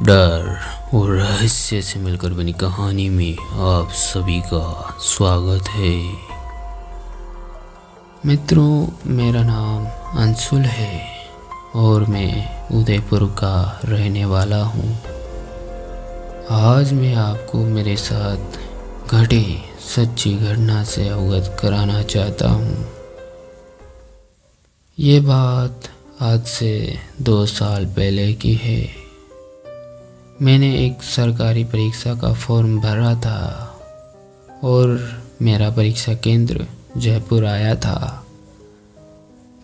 डर और रहस्य से मिलकर बनी कहानी में आप सभी का स्वागत है। मित्रों, मेरा नाम अंशुल है और मैं उदयपुर का रहने वाला हूँ। आज मैं आपको मेरे साथ घटे सच्ची घटना से अवगत कराना चाहता हूँ। ये बात आज से 2 साल पहले की है। मैंने एक सरकारी परीक्षा का फॉर्म भरा था और मेरा परीक्षा केंद्र जयपुर आया था।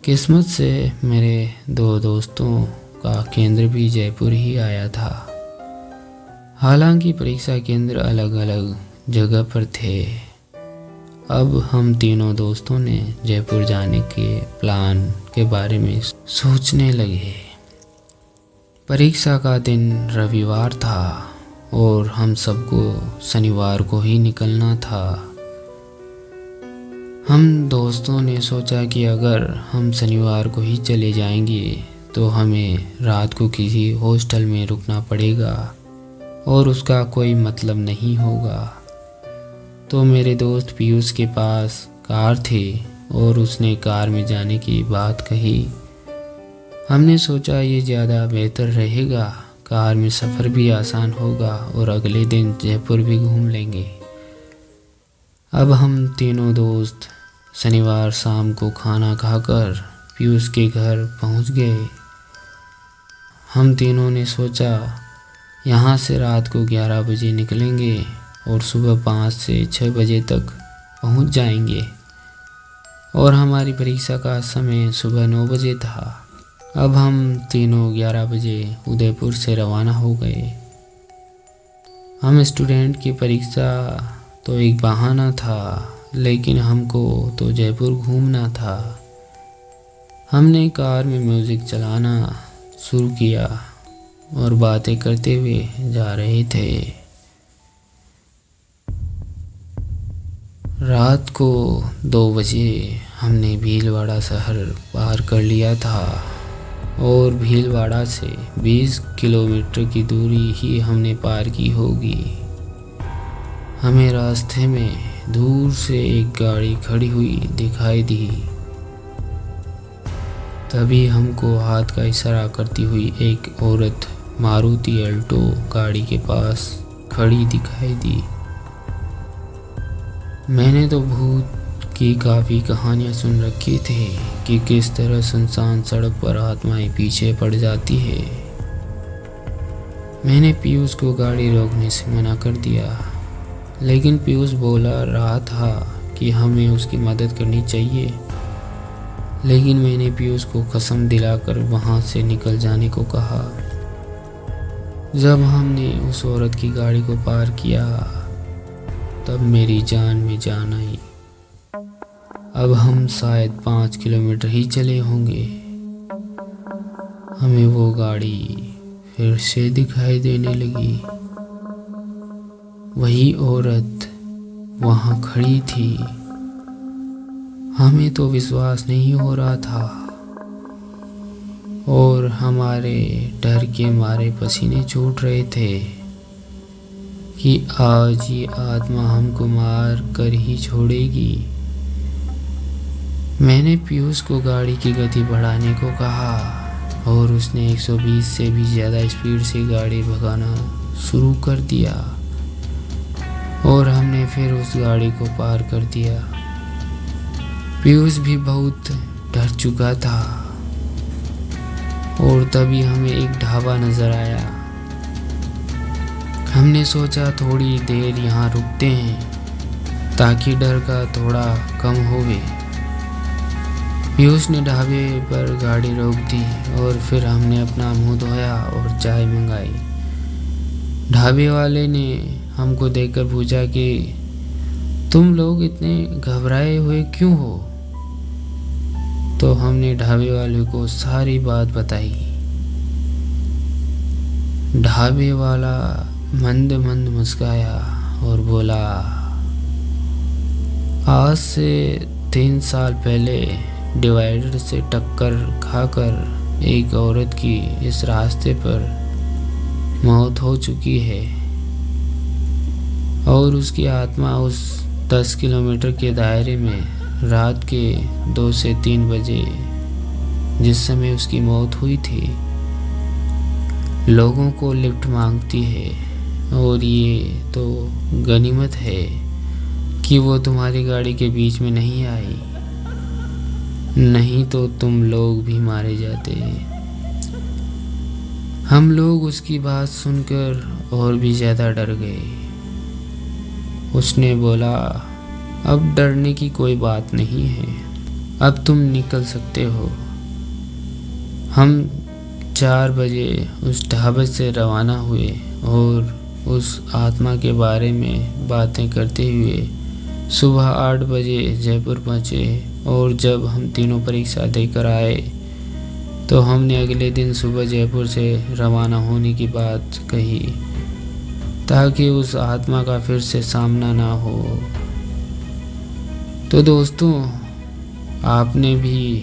किस्मत से मेरे 2 दोस्तों का केंद्र भी जयपुर ही आया था। हालांकि परीक्षा केंद्र अलग अलग जगह पर थे। अब हम तीनों दोस्तों ने जयपुर जाने के प्लान के बारे में सोचने लगे। परीक्षा का दिन रविवार था और हम सबको शनिवार को ही निकलना था। हम दोस्तों ने सोचा कि अगर हम शनिवार को ही चले जाएंगे तो हमें रात को किसी हॉस्टल में रुकना पड़ेगा और उसका कोई मतलब नहीं होगा। तो मेरे दोस्त पीयूष के पास कार थी और उसने कार में जाने की बात कही। हमने सोचा ये ज़्यादा बेहतर रहेगा, कार में सफ़र भी आसान होगा और अगले दिन जयपुर भी घूम लेंगे। अब हम तीनों दोस्त शनिवार शाम को खाना खाकर पीयूष के घर पहुंच गए। हम तीनों ने सोचा यहाँ से रात को 11 बजे निकलेंगे और सुबह 5 से 6 बजे तक पहुंच जाएंगे और हमारी परीक्षा का समय सुबह 9 बजे था। अब हम तीनों 11 बजे उदयपुर से रवाना हो गए। हम स्टूडेंट की परीक्षा तो एक बहाना था, लेकिन हमको तो जयपुर घूमना था। हमने कार में म्यूज़िक चलाना शुरू किया और बातें करते हुए जा रहे थे। रात को 2 बजे हमने भीलवाड़ा शहर पार कर लिया था और भीलवाड़ा से 20 किलोमीटर की दूरी ही हमने पार की होगी। हमें रास्ते में दूर से एक गाड़ी खड़ी हुई दिखाई दी। तभी हमको हाथ का इशारा करती हुई एक औरत मारुति अल्टो गाड़ी के पास खड़ी दिखाई दी। मैंने तो भूत की काफ़ी कहानियाँ सुन रखी थी कि किस तरह सुनसान सड़क पर आत्माएं पीछे पड़ जाती है। मैंने पीयूष को गाड़ी रोकने से मना कर दिया, लेकिन पीयूष बोला रहा था कि हमें उसकी मदद करनी चाहिए। लेकिन मैंने पीयूष को कसम दिलाकर वहाँ से निकल जाने को कहा। जब हमने उस औरत की गाड़ी को पार किया तब मेरी जान में जान आई। अब हम शायद 5 किलोमीटर ही चले होंगे। हमें वो गाड़ी फिर से दिखाई देने लगी। वही औरत वहाँ खड़ी थी। हमें तो विश्वास नहीं हो रहा था और हमारे डर के मारे पसीने छूट रहे थे कि आज ये आत्मा हमको मार कर ही छोड़ेगी। मैंने पीयूष को गाड़ी की गति बढ़ाने को कहा और उसने 120 से भी ज़्यादा स्पीड से गाड़ी भगाना शुरू कर दिया और हमने फिर उस गाड़ी को पार कर दिया। पीयूष भी बहुत डर चुका था और तभी हमें एक ढाबा नज़र आया। हमने सोचा थोड़ी देर यहाँ रुकते हैं ताकि डर का थोड़ा कम होवे। पीयूष ने ढाबे पर गाड़ी रोक दी और फिर हमने अपना मुंह धोया और चाय मंगाई। ढाबे वाले ने हमको देखकर पूछा कि तुम लोग इतने घबराए हुए क्यों हो? तो हमने ढाबे वाले को सारी बात बताई। ढाबे वाला मंद मंद मुस्काया और बोला, आज से 3 साल पहले डिवाइडर से टक्कर खाकर एक औरत की इस रास्ते पर मौत हो चुकी है और उसकी आत्मा उस 10 किलोमीटर के दायरे में रात के 2 से 3 बजे जिस समय उसकी मौत हुई थी लोगों को लिफ्ट मांगती है। और ये तो गनीमत है कि वो तुम्हारी गाड़ी के बीच में नहीं आई, नहीं तो तुम लोग भी मारे जाते। हम लोग उसकी बात सुनकर और भी ज़्यादा डर गए। उसने बोला, अब डरने की कोई बात नहीं है, अब तुम निकल सकते हो। हम 4 बजे उस ढाबे से रवाना हुए और उस आत्मा के बारे में बातें करते हुए सुबह 8 बजे जयपुर पहुँचे। और जब हम तीनों परीक्षा देकर आए तो हमने अगले दिन सुबह जयपुर से रवाना होने की बात कही ताकि उस आत्मा का फिर से सामना ना हो। तो दोस्तों, आपने भी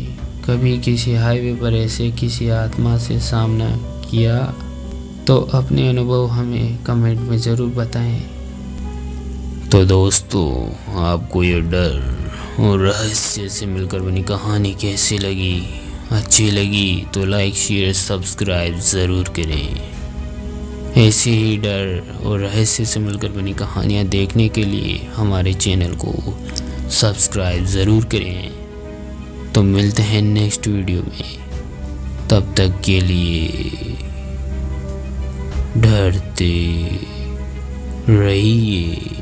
कभी किसी हाईवे पर ऐसे किसी आत्मा से सामना किया? तो अपने अनुभव हमें कमेंट में ज़रूर बताएं। तो दोस्तों, आपको ये डर और रहस्य से मिलकर बनी कहानी कैसी लगी? अच्छी लगी तो लाइक शेयर सब्सक्राइब ज़रूर करें। ऐसे ही डर और रहस्य से मिलकर बनी कहानियाँ देखने के लिए हमारे चैनल को सब्सक्राइब ज़रूर करें। तो मिलते हैं नेक्स्ट वीडियो में, तब तक के लिए डरते रहिए।